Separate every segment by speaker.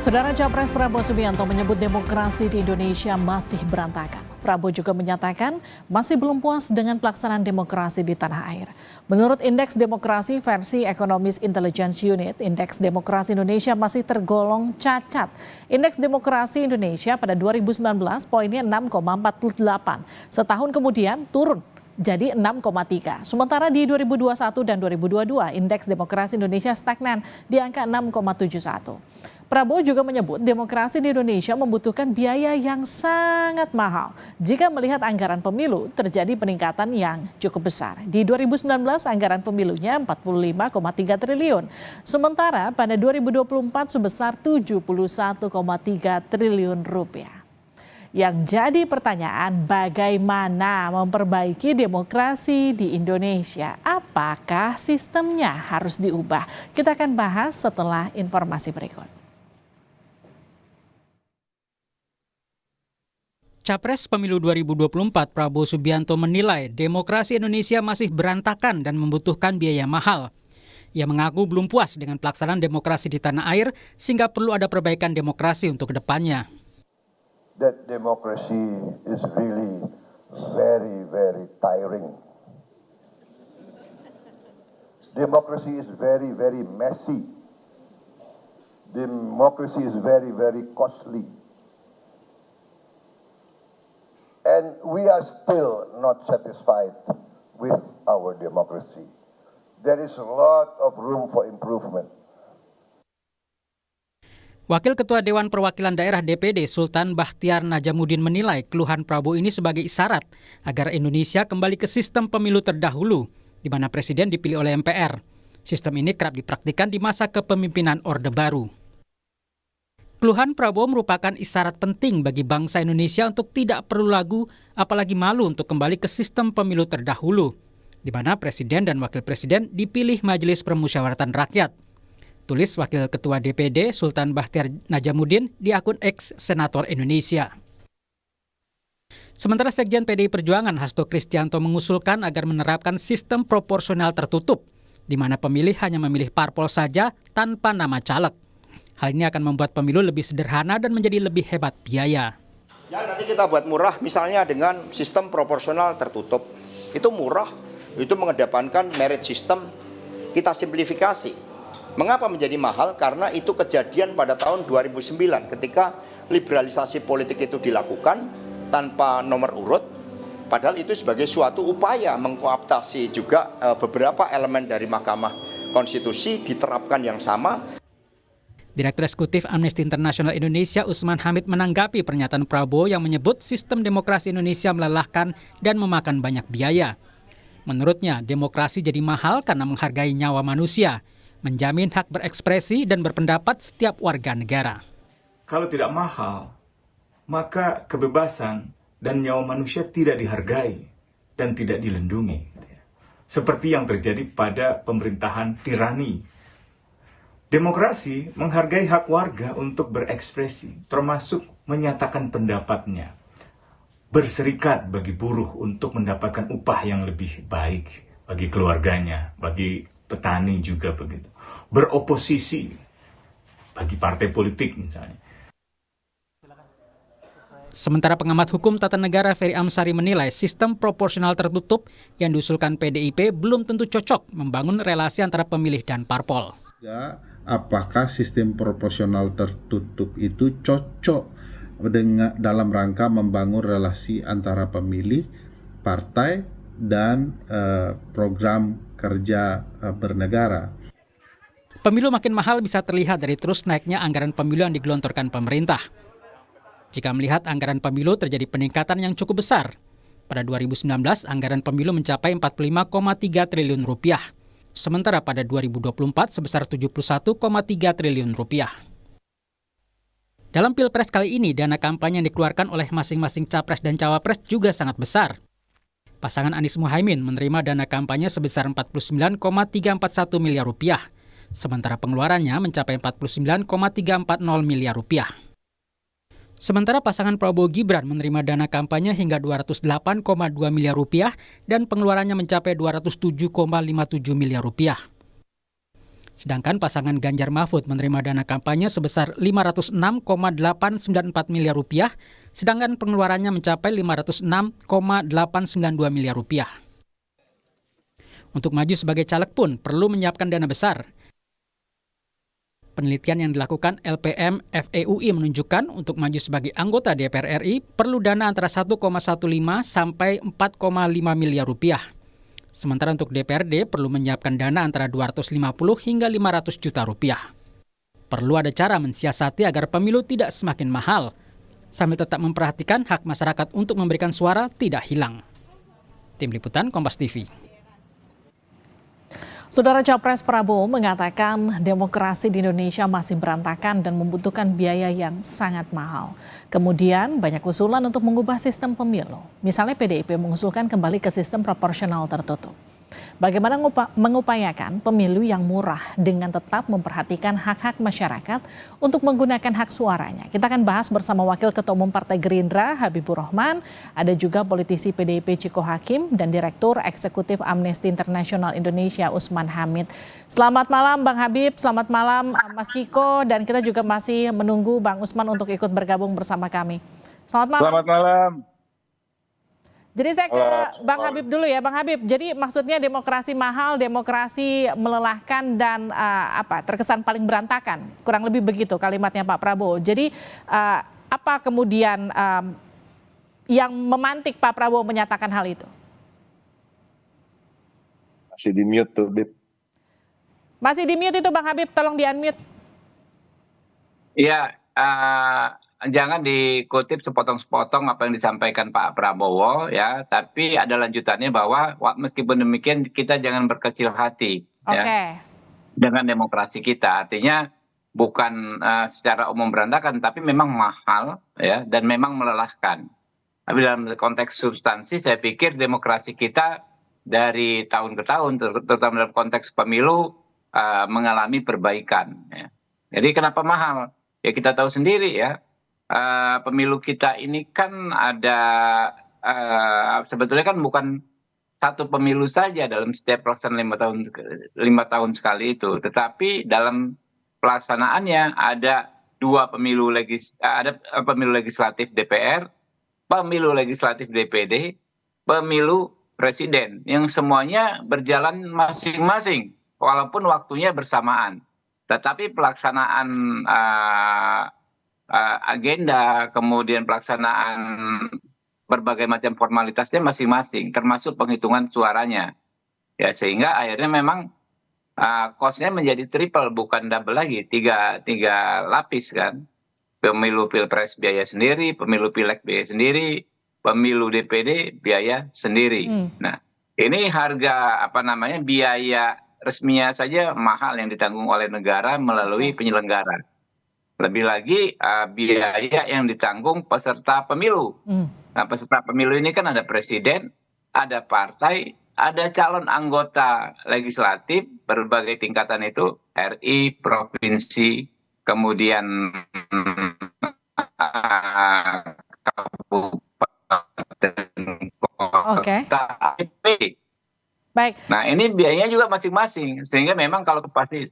Speaker 1: Saudara Capres Prabowo Subianto menyebut demokrasi di Indonesia masih berantakan. Prabowo juga menyatakan masih belum puas dengan pelaksanaan demokrasi di tanah air. Menurut Indeks Demokrasi versi Economist Intelligence Unit, Indeks Demokrasi Indonesia masih tergolong cacat. Indeks Demokrasi Indonesia pada 2019 poinnya 6,48. Setahun kemudian turun jadi 6,3. Sementara di 2021 dan 2022, Indeks Demokrasi Indonesia stagnan di angka 6,71. Prabowo juga menyebut demokrasi di Indonesia membutuhkan biaya yang sangat mahal. Jika melihat anggaran pemilu, terjadi peningkatan yang cukup besar. Di 2019, anggaran pemilunya 45,3 triliun. Sementara pada 2024 sebesar 71,3 triliun rupiah. Yang jadi pertanyaan, bagaimana memperbaiki demokrasi di Indonesia? Apakah sistemnya harus diubah? Kita akan bahas setelah informasi berikut.
Speaker 2: Capres Pemilu 2024 Prabowo Subianto menilai demokrasi Indonesia masih berantakan dan membutuhkan biaya mahal. Ia mengaku belum puas dengan pelaksanaan demokrasi di tanah air sehingga perlu ada perbaikan demokrasi untuk kedepannya.
Speaker 3: That democracy is really very, very tiring. Democracy is very, very messy. Democracy is very, very costly. And we are still not satisfied with our democracy. There is a lot of room for improvement.
Speaker 2: Wakil Ketua Dewan Perwakilan Daerah DPD Sultan Bahtiar Najamuddin menilai keluhan Prabowo ini sebagai isyarat agar Indonesia kembali ke sistem pemilu terdahulu, di mana presiden dipilih oleh MPR. Sistem ini kerap dipraktikkan di masa kepemimpinan Orde Baru. Keluhan Prabowo merupakan isyarat penting bagi bangsa Indonesia untuk tidak perlu ragu, apalagi malu untuk kembali ke sistem pemilu terdahulu, di mana presiden dan wakil presiden dipilih Majelis Permusyawaratan Rakyat. Tulis Wakil Ketua DPD Sultan Bahtiar Najamuddin di akun X Senator Indonesia. Sementara Sekjen PDI Perjuangan Hasto Kristianto mengusulkan agar menerapkan sistem proporsional tertutup, di mana pemilih hanya memilih parpol saja tanpa nama caleg. Hal ini akan membuat pemilu lebih sederhana dan menjadi lebih hebat biaya.
Speaker 4: Ya, nanti kita buat murah misalnya dengan sistem proporsional tertutup. Itu murah, itu mengedepankan merit system, kita simplifikasi. Mengapa menjadi mahal? Karena itu kejadian pada tahun 2009 ketika liberalisasi politik itu dilakukan tanpa nomor urut. Padahal itu sebagai suatu upaya mengkooptasi juga beberapa elemen dari Mahkamah Konstitusi diterapkan yang sama.
Speaker 2: Direktur Eksekutif Amnesty International Indonesia Usman Hamid menanggapi pernyataan Prabowo yang menyebut sistem demokrasi Indonesia melelahkan dan memakan banyak biaya. Menurutnya, demokrasi jadi mahal karena menghargai nyawa manusia, menjamin hak berekspresi dan berpendapat setiap warga negara.
Speaker 5: Kalau tidak mahal, maka kebebasan dan nyawa manusia tidak dihargai dan tidak dilindungi. Seperti yang terjadi pada pemerintahan tirani. Demokrasi menghargai hak warga untuk berekspresi, termasuk menyatakan pendapatnya. Berserikat bagi buruh untuk mendapatkan upah yang lebih baik bagi keluarganya, bagi petani juga begitu. Beroposisi bagi partai politik misalnya.
Speaker 2: Sementara pengamat hukum tata negara Ferry Amsari menilai sistem proporsional tertutup yang diusulkan PDIP belum tentu cocok membangun relasi antara pemilih dan parpol.
Speaker 6: Apakah sistem proporsional tertutup itu cocok dalam rangka membangun relasi antara pemilih, partai, dan program kerja bernegara.
Speaker 2: Pemilu makin mahal bisa terlihat dari terus naiknya anggaran pemilu yang digelontorkan pemerintah. Jika melihat anggaran pemilu terjadi peningkatan yang cukup besar. Pada 2019, anggaran pemilu mencapai 45,3 triliun rupiah. Sementara pada 2024 sebesar 71,3 triliun rupiah. Dalam Pilpres kali ini, dana kampanye yang dikeluarkan oleh masing-masing capres dan cawapres juga sangat besar. Pasangan Anies Muhaimin menerima dana kampanye sebesar 49,341 miliar rupiah, sementara pengeluarannya mencapai 49,340 miliar rupiah. Sementara pasangan Prabowo Gibran menerima dana kampanye hingga 208,2 miliar rupiah dan pengeluarannya mencapai 207,57 miliar rupiah. Sedangkan pasangan Ganjar Mahfud menerima dana kampanye sebesar 506,894 miliar rupiah, sedangkan pengeluarannya mencapai 506,892 miliar rupiah. Untuk maju sebagai caleg pun perlu menyiapkan dana besar. Penelitian yang dilakukan LPM FEUI menunjukkan untuk maju sebagai anggota DPR RI perlu dana antara 1,15 sampai 4,5 miliar rupiah. Sementara untuk DPRD perlu menyiapkan dana antara 250 hingga 500 juta rupiah. Perlu ada cara mensiasati agar pemilu tidak semakin mahal, sambil tetap memperhatikan hak masyarakat untuk memberikan suara tidak hilang. Tim Liputan Kompas TV.
Speaker 1: Saudara Capres Prabowo mengatakan demokrasi di Indonesia masih berantakan dan membutuhkan biaya yang sangat mahal. Kemudian banyak usulan untuk mengubah sistem pemilu. Misalnya PDIP mengusulkan kembali ke sistem proporsional tertutup. Bagaimana mengupayakan pemilu yang murah dengan tetap memperhatikan hak-hak masyarakat untuk menggunakan hak suaranya. Kita akan bahas bersama Wakil Ketua Umum Partai Gerindra Habibur Rahman, ada juga politisi PDIP Ciko Hakim dan Direktur Eksekutif Amnesty International Indonesia Usman Hamid. Selamat malam Bang Habib, selamat malam Mas Ciko, dan kita juga masih menunggu Bang Usman untuk ikut bergabung bersama kami. Selamat malam.
Speaker 7: Selamat malam.
Speaker 1: Jadi saya ke Bang Habib dulu ya, Bang Habib. Jadi maksudnya demokrasi mahal, demokrasi melelahkan dan terkesan paling berantakan. Kurang lebih begitu kalimatnya Pak Prabowo. Jadi apa kemudian yang memantik Pak Prabowo menyatakan hal itu?
Speaker 7: Masih di mute tuh, Bib.
Speaker 1: Masih di mute itu Bang Habib, tolong di-unmute.
Speaker 8: Iya, jangan dikutip sepotong-sepotong apa yang disampaikan Pak Prabowo ya, tapi ada lanjutannya bahwa meskipun demikian kita jangan berkecil hati ya dengan demokrasi kita. Artinya bukan secara umum berantakan, tapi memang mahal ya dan memang melelahkan. Tapi dalam konteks substansi saya pikir demokrasi kita dari tahun ke tahun, terutama dalam konteks pemilu mengalami perbaikan. Ya. Jadi kenapa mahal? Ya kita tahu sendiri ya. Pemilu kita ini kan ada sebetulnya kan bukan satu pemilu saja dalam setiap pelaksanaan 5 tahun sekali itu, tetapi dalam pelaksanaannya ada pemilu legislatif DPR, pemilu legislatif DPD, pemilu presiden yang semuanya berjalan masing-masing walaupun waktunya bersamaan, tetapi pelaksanaan agenda, kemudian pelaksanaan berbagai macam formalitasnya masing-masing, termasuk penghitungan suaranya. Ya, sehingga akhirnya memang cost-nya menjadi triple, bukan double lagi, tiga lapis kan. Pemilu Pilpres biaya sendiri, pemilu Pileg biaya sendiri, pemilu DPD biaya sendiri. Nah, ini harga biaya resminya saja mahal yang ditanggung oleh negara melalui penyelenggara. Lebih lagi biaya yang ditanggung peserta pemilu. Nah, peserta pemilu ini kan ada presiden, ada partai, ada calon anggota legislatif berbagai tingkatan itu, RI, provinsi, kemudian kabupaten, kota,
Speaker 1: Baik.
Speaker 8: Nah, ini biayanya juga masing-masing, sehingga memang kalau pasti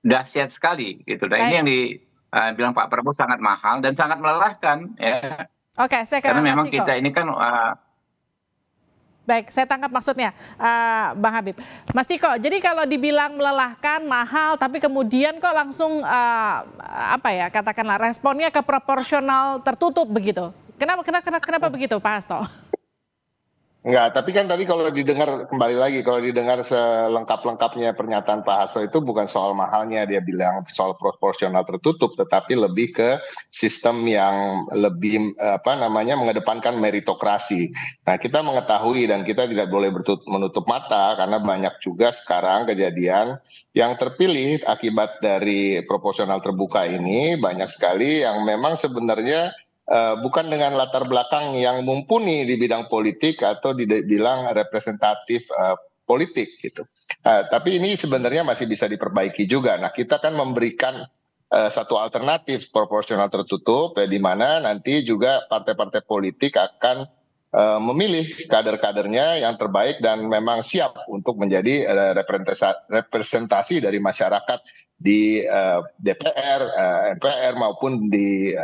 Speaker 8: dahsyat sekali gitu. Nah, ini yang bilang Pak Prabowo sangat mahal dan sangat melelahkan ya.
Speaker 1: Oke, saya
Speaker 8: karena memang kita ini kan
Speaker 1: baik, saya tangkap maksudnya Bang Habib. Mas Ciko, jadi kalau dibilang melelahkan, mahal, tapi kemudian kok langsung katakanlah responnya ke proporsional tertutup begitu. Kenapa begitu Pak Hasto?
Speaker 3: Enggak, tapi kan tadi kalau didengar kembali lagi, kalau didengar selengkap-lengkapnya pernyataan Pak Hasto itu bukan soal mahalnya, dia bilang soal proporsional tertutup, tetapi lebih ke sistem yang lebih mengedepankan meritokrasi. Nah, kita mengetahui dan kita tidak boleh menutup mata karena banyak juga sekarang kejadian yang terpilih akibat dari proporsional terbuka ini, banyak sekali yang memang sebenarnya bukan dengan latar belakang yang mumpuni di bidang politik atau dibilang representatif politik gitu. Tapi ini sebenarnya masih bisa diperbaiki juga. Nah, kita kan memberikan satu alternatif proporsional tertutup di mana nanti juga partai-partai politik akan memilih kader-kadernya yang terbaik dan memang siap untuk menjadi representasi dari masyarakat di DPR, MPR maupun di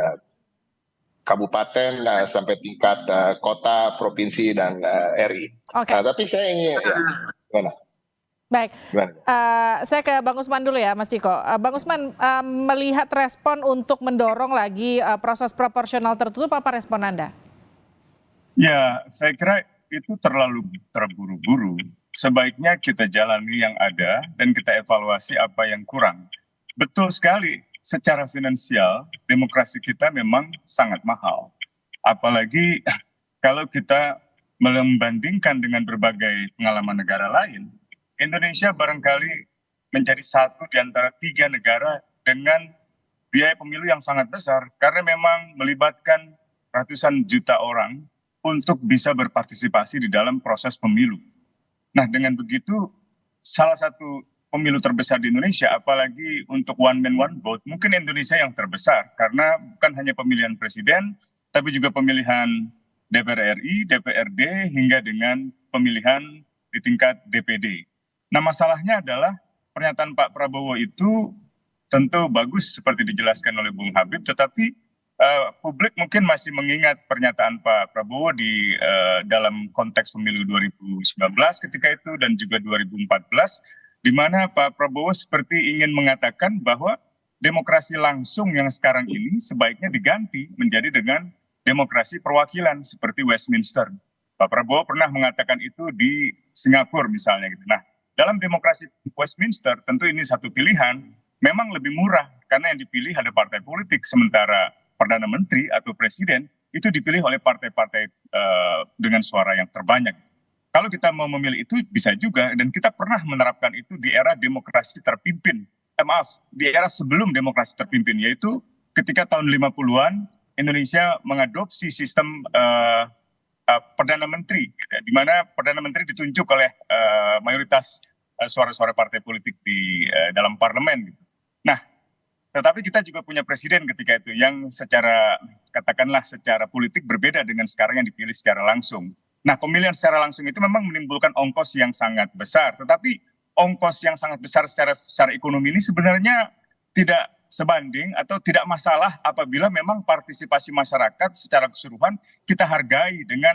Speaker 3: kabupaten sampai tingkat kota, provinsi dan RI. Tapi saya ingin gimana?
Speaker 1: Baik, saya ke Bang Usman dulu ya, Mas Ciko. Bang Usman, melihat respon untuk mendorong lagi proses proporsional tertutup, apa respon Anda?
Speaker 9: Ya, saya kira itu terlalu terburu-buru. Sebaiknya kita jalani yang ada dan kita evaluasi apa yang kurang. Betul sekali, secara finansial demokrasi kita memang sangat mahal. Apalagi kalau kita membandingkan dengan berbagai pengalaman negara lain, Indonesia barangkali menjadi satu di antara 3 negara dengan biaya pemilu yang sangat besar karena memang melibatkan ratusan juta orang untuk bisa berpartisipasi di dalam proses pemilu. Nah, dengan begitu salah satu pemilu terbesar di Indonesia, apalagi untuk one man one vote, mungkin Indonesia yang terbesar karena bukan hanya pemilihan presiden, tapi juga pemilihan DPR RI, DPRD, hingga dengan pemilihan di tingkat DPD. Nah, masalahnya adalah pernyataan Pak Prabowo itu tentu bagus seperti dijelaskan oleh Bung Habib, tetapi publik mungkin masih mengingat pernyataan Pak Prabowo di dalam konteks pemilu 2019 ketika itu dan juga 2014, di mana Pak Prabowo seperti ingin mengatakan bahwa demokrasi langsung yang sekarang ini sebaiknya diganti menjadi dengan demokrasi perwakilan seperti Westminster. Pak Prabowo pernah mengatakan itu di Singapura misalnya gitu. Nah, dalam demokrasi Westminster tentu ini satu pilihan, memang lebih murah karena yang dipilih ada partai politik, sementara Perdana Menteri atau Presiden itu dipilih oleh partai-partai dengan suara yang terbanyak. Kalau kita mau memilih itu bisa juga, dan kita pernah menerapkan itu di era demokrasi terpimpin. Di era sebelum demokrasi terpimpin, yaitu ketika tahun 50-an Indonesia mengadopsi sistem Perdana Menteri, di mana Perdana Menteri ditunjuk oleh mayoritas suara-suara partai politik di dalam parlemen. Nah, tetapi kita juga punya presiden ketika itu yang secara, katakanlah secara politik berbeda dengan sekarang yang dipilih secara langsung. Nah, pemilihan secara langsung itu memang menimbulkan ongkos yang sangat besar, tetapi ongkos yang sangat besar secara ekonomi ini sebenarnya tidak sebanding atau tidak masalah apabila memang partisipasi masyarakat secara keseluruhan kita hargai dengan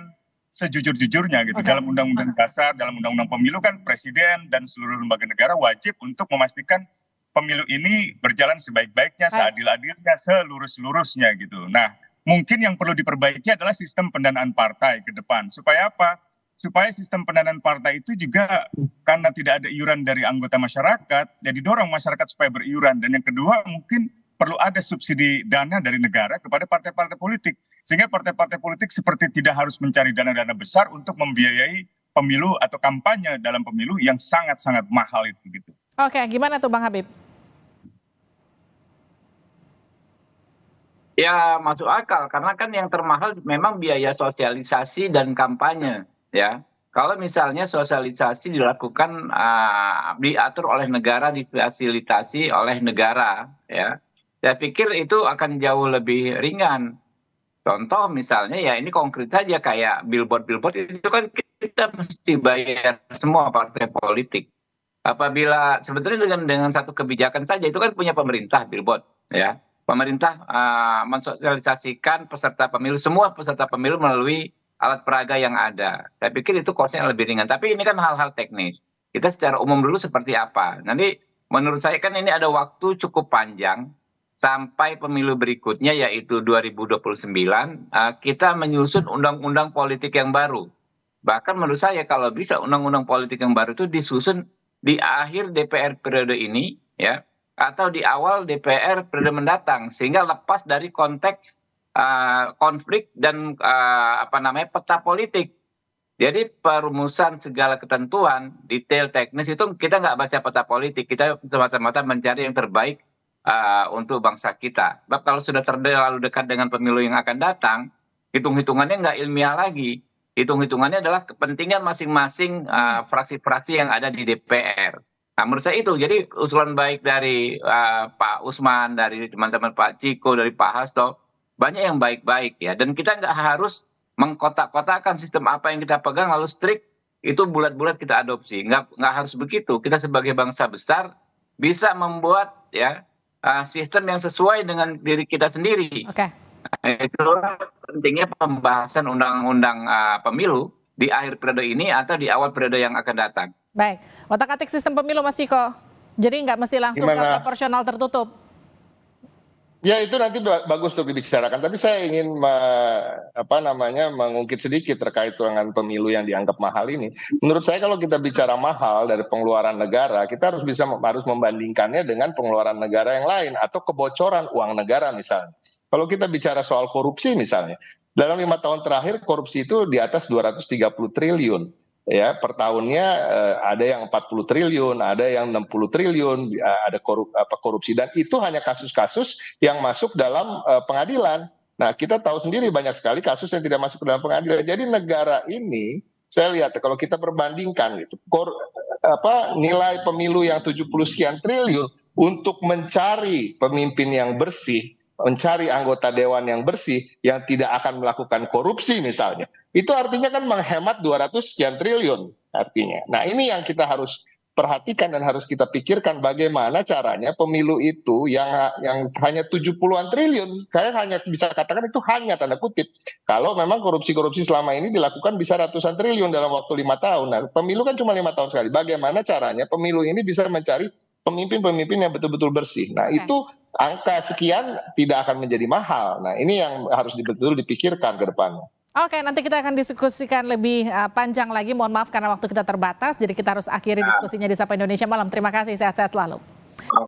Speaker 9: sejujur-jujurnya gitu. Dalam Undang-Undang Dasar, dalam Undang-Undang Pemilu kan presiden dan seluruh lembaga negara wajib untuk memastikan pemilu ini berjalan sebaik-baiknya, seadil-adilnya, selurus-lurusnya gitu. Nah, mungkin yang perlu diperbaiki adalah sistem pendanaan partai ke depan. Supaya apa? Supaya sistem pendanaan partai itu juga karena tidak ada iuran dari anggota masyarakat, jadi dorong masyarakat supaya beriuran. Dan yang kedua mungkin perlu ada subsidi dana dari negara kepada partai-partai politik. Sehingga partai-partai politik seperti tidak harus mencari dana-dana besar untuk membiayai pemilu atau kampanye dalam pemilu yang sangat-sangat mahal itu gitu.
Speaker 1: Oke, gimana tuh Bang Habib?
Speaker 8: Ya masuk akal, karena kan yang termahal memang biaya sosialisasi dan kampanye, ya. Kalau misalnya sosialisasi dilakukan, diatur oleh negara, difasilitasi oleh negara, ya. Saya pikir itu akan jauh lebih ringan. Contoh misalnya ya ini konkret saja kayak billboard itu kan kita mesti bayar semua partai politik. Apabila sebetulnya dengan satu kebijakan saja itu kan punya pemerintah billboard, ya. Pemerintah mensosialisasikan peserta pemilu, semua peserta pemilu melalui alat peraga yang ada. Saya pikir itu cost-nya lebih ringan. Tapi ini kan hal-hal teknis. Kita secara umum dulu seperti apa. Nanti menurut saya kan ini ada waktu cukup panjang sampai pemilu berikutnya yaitu 2029. Kita menyusun undang-undang politik yang baru. Bahkan menurut saya kalau bisa undang-undang politik yang baru itu disusun di akhir DPR periode ini, ya, atau di awal DPR periode mendatang, sehingga lepas dari konteks konflik dan peta politik. Jadi perumusan segala ketentuan detail teknis itu kita nggak baca peta politik, kita semata-mata mencari yang terbaik untuk bangsa kita. Sebab kalau sudah terlalu dekat dengan pemilu yang akan datang, hitung-hitungannya nggak ilmiah lagi. Hitung-hitungannya adalah kepentingan masing-masing fraksi-fraksi yang ada di DPR. Nah, menurut saya itu, jadi usulan baik dari Pak Usman, dari teman-teman Pak Ciko, dari Pak Hasto, banyak yang baik-baik ya. Dan kita nggak harus mengkotak-kotakan sistem apa yang kita pegang lalu strict itu bulat-bulat kita adopsi. Nggak harus begitu. Kita sebagai bangsa besar bisa membuat ya sistem yang sesuai dengan diri kita sendiri.
Speaker 1: Oke.
Speaker 8: Itulah pentingnya pembahasan undang-undang pemilu di akhir periode ini atau di awal periode yang akan datang.
Speaker 1: Baik, otak-atik sistem pemilu Mas Ciko. Jadi nggak mesti langsung ke proporsional tertutup.
Speaker 3: Ya itu nanti bagus untuk dibicarakan, tapi saya ingin mengungkit sedikit terkait dengan pemilu yang dianggap mahal ini. Menurut saya kalau kita bicara mahal dari pengeluaran negara, kita harus membandingkannya dengan pengeluaran negara yang lain atau kebocoran uang negara misalnya. Kalau kita bicara soal korupsi misalnya, dalam 5 tahun terakhir korupsi itu di atas 230 triliun. Ya, per tahunnya ada yang 40 triliun, ada yang 60 triliun, ada korupsi, dan itu hanya kasus-kasus yang masuk dalam pengadilan. Nah, kita tahu sendiri banyak sekali kasus yang tidak masuk ke dalam pengadilan. Jadi negara ini saya lihat kalau kita perbandingkan gitu, nilai pemilu yang 70 sekian triliun untuk mencari pemimpin yang bersih, mencari anggota dewan yang bersih yang tidak akan melakukan korupsi misalnya. Itu artinya kan menghemat 200 sekian triliun artinya. Nah, ini yang kita harus perhatikan dan harus kita pikirkan bagaimana caranya pemilu itu yang hanya 70-an triliun. Saya hanya bisa katakan itu hanya tanda kutip. Kalau memang korupsi-korupsi selama ini dilakukan bisa ratusan triliun dalam waktu 5 tahun. Nah, pemilu kan cuma 5 tahun sekali. Bagaimana caranya pemilu ini bisa mencari pemimpin-pemimpin yang betul-betul bersih. Nah, itu angka sekian tidak akan menjadi mahal. Nah, ini yang harus betul-betul dipikirkan ke depannya.
Speaker 1: Oke, nanti kita akan diskusikan lebih panjang lagi. Mohon maaf karena waktu kita terbatas, jadi kita harus akhiri diskusinya di Sapa Indonesia Malam. Terima kasih, sehat-sehat selalu.